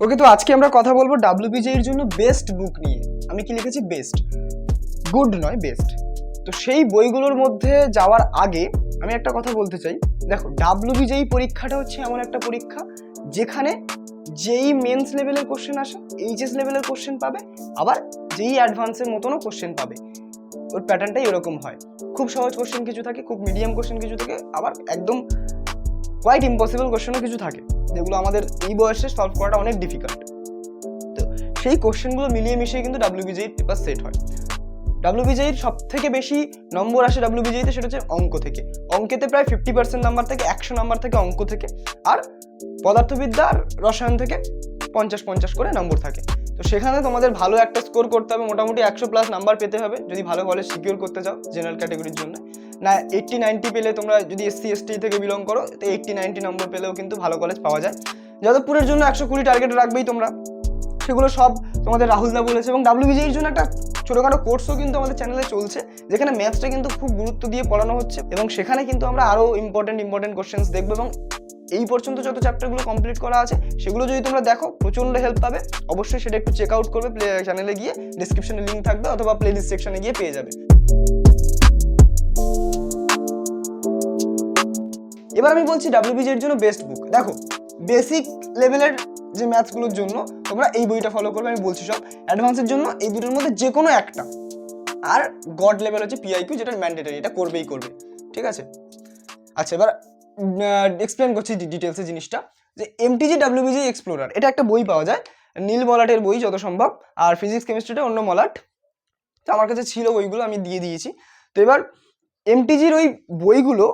ওকে, তো আজকে আমরা কথা বলবো ডাব্লিউবিজে এর জন্য বেস্ট বুক নিয়ে। আমি কি লিখেছি? বেস্ট, গুড নয়, বেস্ট। তো সেই বইগুলোর মধ্যে যাওয়ার আগে আমি একটা কথা বলতে চাই। দেখো, ডাব্লিউবিজেই পরীক্ষাটা হচ্ছে এমন একটা পরীক্ষা যেখানে যেই মেন্স লেভেলের কোশ্চেন আসে, এইচএস লেভেলের কোশ্চেন পাবে, আবার যেই অ্যাডভান্সের মতনও কোশ্চেন পাবে। ওর প্যাটার্নটাই এরকম হয়। খুব সহজ কোশ্চেন কিছু থাকে, খুব মিডিয়াম কোশ্চেন কিছু থাকে, আবার একদম কোয়াইট ইম্পসিবল কোশ্চেনও কিছু থাকে, যেগুলো আমাদের এই বয়সে সলভ করাটা অনেক ডিফিকাল্ট। তো সেই কোশ্চেনগুলো মিলিয়ে মিশিয়ে কিন্তু ডাব্লিউবিজেই পেপার সেট হয়। ডাব্লিউবিজের সব থেকে বেশি নম্বর আসে ডাব্লিউবিজেতে, সেটা হচ্ছে অঙ্ক থেকে। অঙ্কেতে প্রায় 50% নাম্বার থেকে, 100 নাম্বার থেকে অঙ্ক থেকে, আর পদার্থবিদ্যা আর রসায়ন থেকে 50-50 করে নম্বর থাকে। তো সেখানে তোমাদের ভালো একটা স্কোর করতে হবে, মোটামুটি 100+ নাম্বার পেতে হবে যদি ভালো কলেজ সিকিউর করতে চাও জেনারেল ক্যাটাগরির জন্য। না 80-90 পেলে, তোমরা যদি SC/ST থেকে বিলং করো তো 80-90 নম্বর পেলেও কিন্তু ভালো কলেজ পাওয়া যায়। যাদবপুরের জন্য 120 টার্গেট রাখবেই তোমরা, সেগুলো সব তোমাদের রাহুলদা বলেছে। এবং ডাব্লিউবিজের জন্য একটা ছোটোখাটো কোর্সও কিন্তু আমাদের চ্যানেলে চলছে, যেখানে ম্যাথসটা কিন্তু খুব গুরুত্ব দিয়ে পড়ানো হচ্ছে, এবং সেখানে কিন্তু আমরা আরও ইম্পর্টেন্ট কোশ্চেন্স দেখবো। এবং এই পর্যন্ত যত চ্যাপ্টারগুলো কমপ্লিট করা আছে সেগুলো যদি তোমরা দেখো প্রচণ্ড হেল্প পাবে। অবশ্যই সেটা একটু চেক আউট করবে, চ্যানেলে গিয়ে ডিসক্রিপশনে লিঙ্ক থাকবে, অথবা প্লেলিস্ট সেকশনে গিয়ে পেয়ে যাবে। এবার আমি বলছি ডাব্লিউবিজের জন্য বেস্ট বুক। দেখো, বেসিক লেভেলের যে ম্যাথসগুলোর জন্য তোমরা এই বইটা ফলো করবে, আমি বলছি সব। অ্যাডভান্সের জন্য এই দুটোর মধ্যে যে কোনো একটা। আর গড লেভেল হচ্ছে পিআইকিউ, যেটা ম্যান্ডেটরি, এটা করবেই করবে, ঠিক আছে? আচ্ছা, এবার এক্সপ্লেন করছি ডিটেলসে জিনিসটা। যে এমটিজি ডাব্লিউবিজে এক্সপ্লোরার, এটা একটা বই পাওয়া যায়, নীল মলাটের বই যত সম্ভব, আর ফিজিক্স কেমিস্ট্রিটা অন্য মলাট। তো আমার কাছে ছিল বইগুলো, আমি দিয়ে দিয়েছি। তো এবার এমটিজির ওই বইগুলো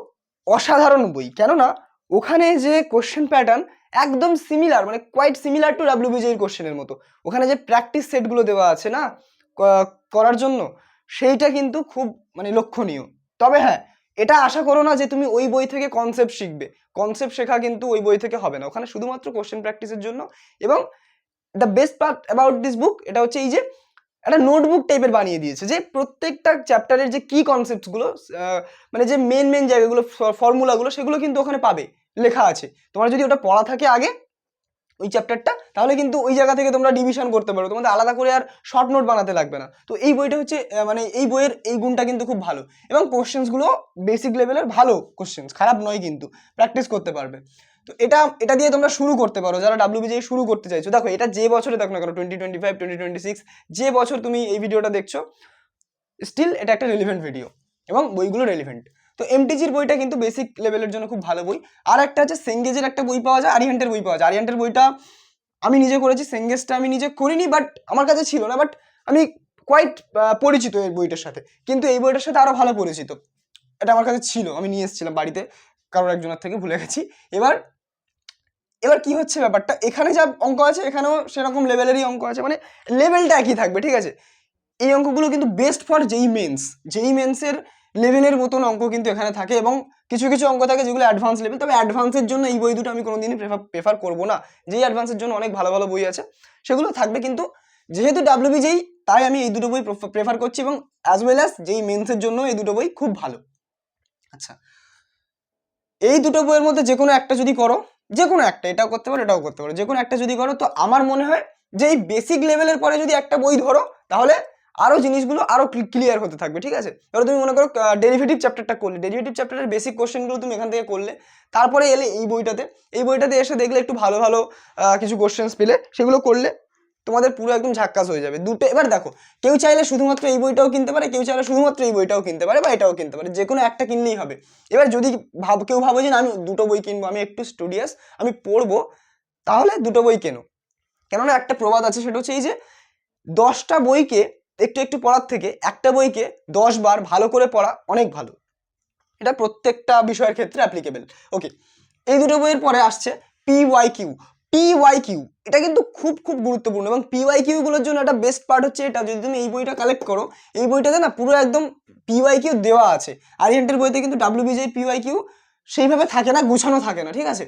অসাধারণ বই, কেননা ওখানে যে কোশ্চেন প্যাটার্ন একদম সিমিলার, মানে কোয়াইট সিমিলার টু ডাব্লিউবিজে এর কোশ্চেনের মতো। ওখানে যে প্র্যাকটিস সেটগুলো দেওয়া আছে না করার জন্য, সেইটা কিন্তু খুব মানে লক্ষণীয়। তবে হ্যাঁ, এটা আশা করো না যে তুমি ওই বই থেকে কনসেপ্ট শিখবে। কনসেপ্ট শেখা কিন্তু ওই বই থেকে হবে না, ওখানে শুধুমাত্র কোশ্চেন প্র্যাকটিসের জন্য। এবং the best part about this book এটা হচ্ছে এই যে একটা নোটবুক টাইপের বানিয়ে দিয়েছে, যে প্রত্যেকটা চ্যাপ্টারের যে কি কনসেপ্টসগুলো, মানে যে মেন জায়গাগুলো, ফর্মুলাগুলো, সেগুলো কিন্তু ওখানে পাবে, লেখা আছে। তোমার যদি ওটা পড়া থাকে আগে ওই চ্যাপ্টারটা, তাহলে কিন্তু ওই জায়গা থেকে তোমরা ডিভিশন করতে পারো, তোমাদের আলাদা করে আর শর্ট নোট বানাতে লাগবে না। তো এই বইটা হচ্ছে মানে এই বইয়ের এই গুণটা কিন্তু খুব ভালো। এবং কোশ্চেন্সগুলো বেসিক লেভেলের ভালো কোশ্চেন্স, খারাপ নয়, কিন্তু প্র্যাকটিস করতে পারবে। তো এটা দিয়ে তোমরা শুরু করতে পারো, যারা ডাব্লিউবিজে শুরু করতে চাইছো। দেখো, এটা যে বছরে দেখো না কেন, 2025, 2026, যে বছর তুমি এই ভিডিওটা দেখছো, স্টিল এটা একটা রেলিভেন্ট ভিডিও, এবং বইগুলো রেলিভেন্ট। তো এমটিজির বইটা কিন্তু বেসিক লেভেলের জন্য খুব ভালো বই। আর একটা আছে সেঙ্গেজের একটা বই পাওয়া যায়, আরিহান্টের বই পাওয়া যায়। আরিহান্টের বইটা আমি নিজে করেছি, সেঙ্গেজটা আমি নিজে করিনি, বাট আমার কাছে ছিল না, বাট আমি কোয়াইট পরিচিত এই বইটার সাথে। কিন্তু এই বইটার সাথে আরো ভালো পরিচিত, এটা আমার কাছে ছিল, আমি নিয়ে এসেছিলাম বাড়িতে, কারোর একজনের থেকে ভুলে গেছি। এবার এবার কি হচ্ছে ব্যাপারটা, এখানে যা অঙ্ক আছে এখানেও সেরকম লেভেলেরই অঙ্ক আছে, মানে লেভেলটা একই থাকবে, ঠিক আছে? এই অঙ্কগুলো কিন্তু বেস্ট ফর যেই মেন্সের লেভেলের মতন অঙ্ক কিন্তু এখানে থাকে। এবং কিছু কিছু অঙ্ক থাকে যেগুলো অ্যাডভান্স লেভেল, তবে অ্যাডভান্সের জন্য এই বই দুটো আমি কোনোদিনই প্রেফার করবো না। যেই অ্যাডভান্সের জন্য অনেক ভালো ভালো বই আছে সেগুলো থাকবে, কিন্তু যেহেতু ডাব্লিউবিজেই, তাই আমি এই দুটো বই প্রেফার করছি, এবং অ্যাজ ওয়েল অ্যাজ যেই মেন্সের জন্য এই দুটো বই খুব ভালো। আচ্ছা, এই দুটো বইয়ের মধ্যে যে কোনো একটা যদি করো, যে কোনো একটা, এটাও করতে পারো এটাও করতে পারো, যে কোনো একটা যদি করো, তো আমার মনে হয় যে এই বেসিক লেভেলের পরে যদি একটা বই ধরো, তাহলে আরো জিনিসগুলো আরো ক্লিয়ার হতে থাকবে, ঠিক আছে? এবার তুমি মনে করো ডেরিভেটিভ চ্যাপ্টারটা করলে, ডেরিভেটিভ চ্যাপ্টারের বেসিক কোশ্চেনগুলো তুমি এখান থেকে করলে, তারপরে এলে এই বইটাতে এসে দেখলে একটু ভালো ভালো কিছু কোশ্চেন্স পেলে, সেগুলো করলে তোমাদের পুরো একদম ঝাক্কাস হয়ে যাবে দুটো। এবার দেখো, কেউ চাইলে শুধুমাত্র এই বইটাও কিনতে পারে, কেউ চাইলে শুধুমাত্র এই বইটাও কিনতে পারে, বা এটাও কিনতে পারে, যে কোনো একটা কিনলেই হবে। এবার যদি কেউ ভাবো যে না, আমি দুটো বই কিনবো, আমি একটু স্টুডিয়াস, আমি পড়বো, তাহলে দুটো বই কেনো। কেননা একটা প্রবাদ আছে, সেটা হচ্ছে এই যে 10টা বইকে একটু একটু পড়ার থেকে একটা বইকে 10 বার ভালো করে পড়া অনেক ভালো। এটা প্রত্যেকটা বিষয়ের ক্ষেত্রে অ্যাপ্লিকেবল। ওকে, এই দুটো বইয়ের পরে আসছে পিওয়াই কিউ। এটা কিন্তু খুব খুব গুরুত্বপূর্ণ, এবং পিওয়াই কিউ গুলোর জন্য একটা বেস্ট পার্ট হচ্ছে এটা, যদি তুমি এই বইটা কালেক্ট করো, এই বইটাতে না পুরো একদম পিওয়াই কিউ দেওয়া আছে। আরিহান্টের বইতে কিন্তু ডাব্লিউবিজে পিওয়াই কিউ সেইভাবে থাকে না, গুছানো থাকে না, ঠিক আছে?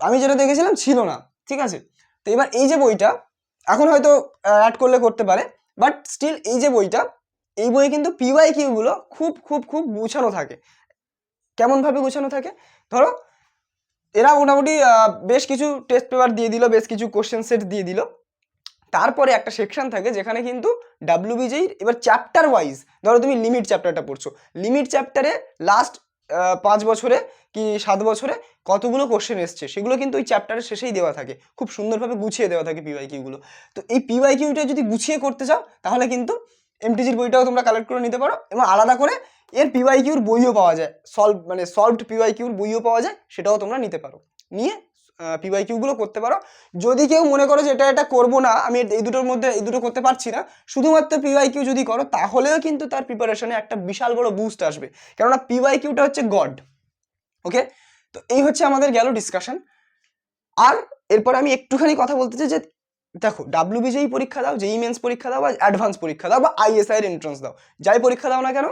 আমি যেটা দেখেছিলাম ছিল না, ঠিক আছে? তো এবার এই যে বইটা এখন হয়তো অ্যাড করলে করতে পারে, বাট স্টিল এই যে বইটা, এই বইয়ে কিন্তু পিওয়াই কিউ গুলো খুব খুব খুব গুছানো থাকে। কেমন ভাবে গুছানো থাকে? ধরো এরা মোটামুটি বেশ কিছু টেস্ট পেপার দিয়ে দিল, বেশ কিছু কোশ্চেন সেট দিয়ে দিল। তারপরে একটা সেকশন থাকে যেখানে কিন্তু ডাব্লিউবিজেই এবার চ্যাপ্টার ওয়াইজ, ধরো তুমি লিমিট চ্যাপ্টারটা পড়ছো, লিমিট চ্যাপ্টারে লাস্ট 5 বছরে কি 7 বছরে কতগুলো কোশ্চেন এসছে সেগুলো কিন্তু ওই চ্যাপ্টারের শেষেই দেওয়া থাকে, খুব সুন্দরভাবে গুছিয়ে দেওয়া থাকে পিওয়াইকিউগুলো। তো এই পিওয়াইকিউটা যদি গুছিয়ে করতে চাও তাহলে কিন্তু এমটিজির বইটাও তোমরা কালেক্ট করে নিতে পারো, এবং আলাদা করে এর পিওয়াইকিউর বইও পাওয়া যায়, সলভড পিওয়াইকিউর বইও পাওয়া যায়, সেটাও তোমরা নিতে পারো, নিয়ে পিওয়াইকিউগুলো করতে পারো। যদি কেউ মনে করো যে এটা করবো না, আমি এই দুটোর মধ্যে এই দুটো করতে পারছি না, শুধুমাত্র পিওয়াইকিউ যদি করো তাহলেও কিন্তু তার প্রিপারেশনে একটা বিশাল বড় বুস্ট আসবে, কেননা পিওয়াইকিউটা হচ্ছে গড। ওকে, তো এই হচ্ছে আমাদের গেল ডিসকাশন। আর এরপর আমি একটুখানি কথা বলতে চাই যে দেখো, ডাব্লিউবিজেই পরীক্ষা দাও, জেই মেন্স পরীক্ষা দাও, বা অ্যাডভান্স পরীক্ষা দাও, বা আইএসআই এর এন্ট্রান্স দাও, যাই পরীক্ষা দাও না কেন,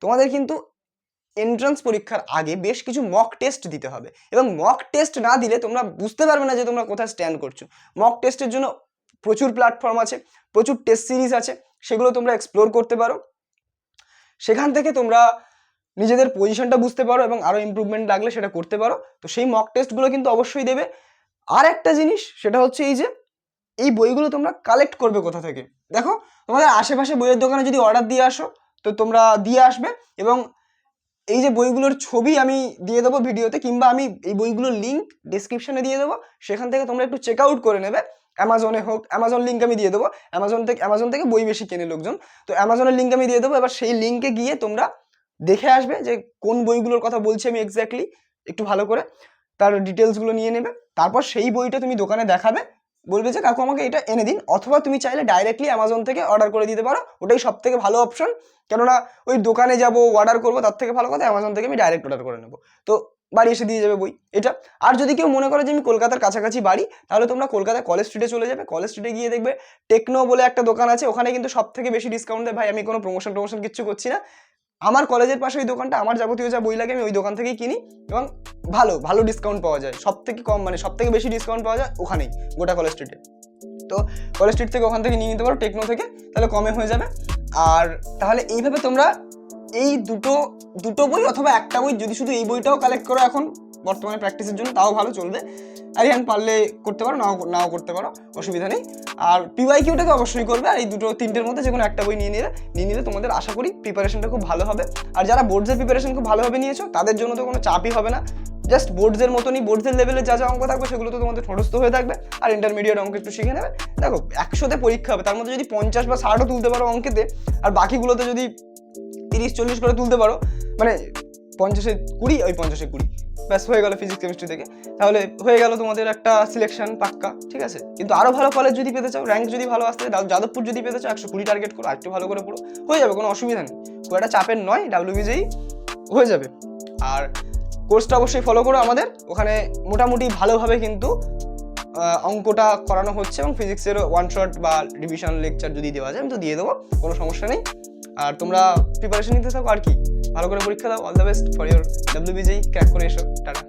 তোমাদের কিন্তু এন্ট্রান্স পরীক্ষার আগে বেশ কিছু মক টেস্ট দিতে হবে, এবং মক টেস্ট না দিলে তোমরা বুঝতে পারবে না যে তোমরা কোথায় স্ট্যান্ড করছো। মক টেস্টের জন্য প্রচুর প্ল্যাটফর্ম আছে, প্রচুর টেস্ট সিরিজ আছে, সেগুলো তোমরা এক্সপ্লোর করতে পারো, সেখান থেকে তোমরা নিজেদের পজিশনটা বুঝতে পারো এবং আরও ইমপ্রুভমেন্ট লাগলে সেটা করতে পারো। তো সেই মক টেস্টগুলো কিন্তু অবশ্যই দেবে। আর একটা জিনিস সেটা হচ্ছে এই যে এই বইগুলো তোমরা কালেক্ট করবে কোথা থেকে। দেখো, তোমাদের আশেপাশে বইয়ের দোকানে যদি অর্ডার দিয়ে আসো তো তোমরা দিয়ে আসবে, এবং এই যে বইগুলোর ছবি আমি দিয়ে দেবো ভিডিওতে, কিংবা আমি এই বইগুলোর লিঙ্ক ডিসক্রিপশনে দিয়ে দেবো, সেখান থেকে তোমরা একটু চেক আউট করে নেবে। অ্যামাজনে হোক, অ্যামাজন লিঙ্ক আমি দিয়ে দেবো, অ্যামাজন থেকে বই বেশি কেনে লোকজন, তো অ্যামাজনের লিঙ্ক আমি দিয়ে দেবো। এবার সেই লিঙ্কে গিয়ে তোমরা দেখে আসবে যে কোন বইগুলোর কথা বলছি আমি এক্স্যাক্টলি, একটু ভালো করে তার ডিটেলসগুলো নিয়ে নেবে। তারপর সেই বইটা তুমি দোকানে দেখাবে, বলবে যে কাকু আমাকে এটা এনে দিন, অথবা তুমি চাইলে ডাইরেক্টলি অ্যামাজন থেকে অর্ডার করে দিতে পারো, ওটাই সব থেকে ভালো অপশন। কেননা ওই দোকানে যাব অর্ডার করবো, তার থেকে ভালো কথা অ্যামাজন থেকে আমি ডাইরেক্ট অর্ডার করে নেবো, তো বাড়ি এসে দিয়ে যাবে বই এটা। আর যদি কেউ মনে করে যে আমি কলকাতার কাছাকাছি বাড়ি, তাহলে তোমরা কলকাতায় কলেজ স্ট্রিটে চলে যাবে। কলেজ স্ট্রিটে গিয়ে দেখবে টেকনো বলে একটা দোকান আছে, ওখানে কিন্তু সব থেকে বেশি ডিসকাউন্ট দেয়। ভাই আমি কোনো প্রমোশন কিচ্ছু করছি না, আমার কলেজের পাশে ওই দোকানটা, আমার যাবতীয় যা বই লাগে আমি ওই দোকান থেকেই কিনি, এবং ভালো ভালো ডিসকাউন্ট পাওয়া যায়, সব থেকে কম মানে সব থেকে বেশি ডিসকাউন্ট পাওয়া যায় ওখানেই, গোটা কলেজ স্ট্রিটে। তো কলেজ স্ট্রিট থেকে ওখান থেকে নিয়ে নিতে পারো, টেকনো থেকে, তাহলে কমে হয়ে যাবে। আর তাহলে এইভাবে তোমরা এই দুটো বই অথবা একটা বই, যদি শুধু এই বইটাও কালেক্ট করো এখন বর্তমানে প্র্যাকটিসের জন্য, তাও ভালো চলবে। আর পারলে করতে পারো, নাও করতে পারো, অসুবিধা নেই। আর পিওয়াইকিউটাকে অবশ্যই করবে, আর এই তিনটের মধ্যে যে কোনো একটা বই নিয়ে নিলে তোমাদের আশা করি প্রিপারেশনটা খুব ভালো হবে। আর যারা বোর্ডসের প্রিপারেশন খুব ভালোভাবে নিয়েছো তাদের জন্য তো কোনো চাপই হবে না, জাস্ট বোর্ডসের মতনই, বোর্ডসের লেভেলে যা অঙ্ক থাকবে সেগুলো তো তোমাদের ঠোঁটস্থ হয়ে থাকবে, আর ইন্টারমিডিয়েট অঙ্ক একটু শিখে নেবে। দেখো 100তে পরীক্ষা হবে, তার মধ্যে যদি 50 বা 60ও তুলতে পারো অঙ্কেতে, আর বাকিগুলোতে যদি 30-40 করে তুলতে পারো, মানে 50-এ 20, ওই 50-এ 20, ব্যাস হয়ে গেল ফিজিক্স কেমিস্ট্রি থেকে, তাহলে হয়ে গেল তোমাদের একটা সিলেকশন পাক্কা, ঠিক আছে। কিন্তু আরও ভালো কলেজ যদি পেতে চাও, র্যাঙ্ক যদি ভালো আসতে, যাদবপুর যদি পেতে চাও 120 টার্গেট করো, একটু ভালো করে পড়ো, হয়ে যাবে, কোনো অসুবিধা নেই, খুব একটা চাপের নয়, ডাব্লিউবিজেই হয়ে যাবে। আর কোর্সটা অবশ্যই ফলো করো আমাদের, ওখানে মোটামুটি ভালোভাবে কিন্তু অঙ্কটা করানো হচ্ছে, এবং ফিজিক্সের ওয়ান শট বা রিভিশন লেকচার যদি দেওয়া যায় আমি তো দিয়ে দেবো, কোনো সমস্যা নেই। আর তোমরা প্রিপারেশন নিতে থাকো, আর কি, ভালো করে পরীক্ষা দাও। All the best for your WBJEE, crack করে এসো, টাটা।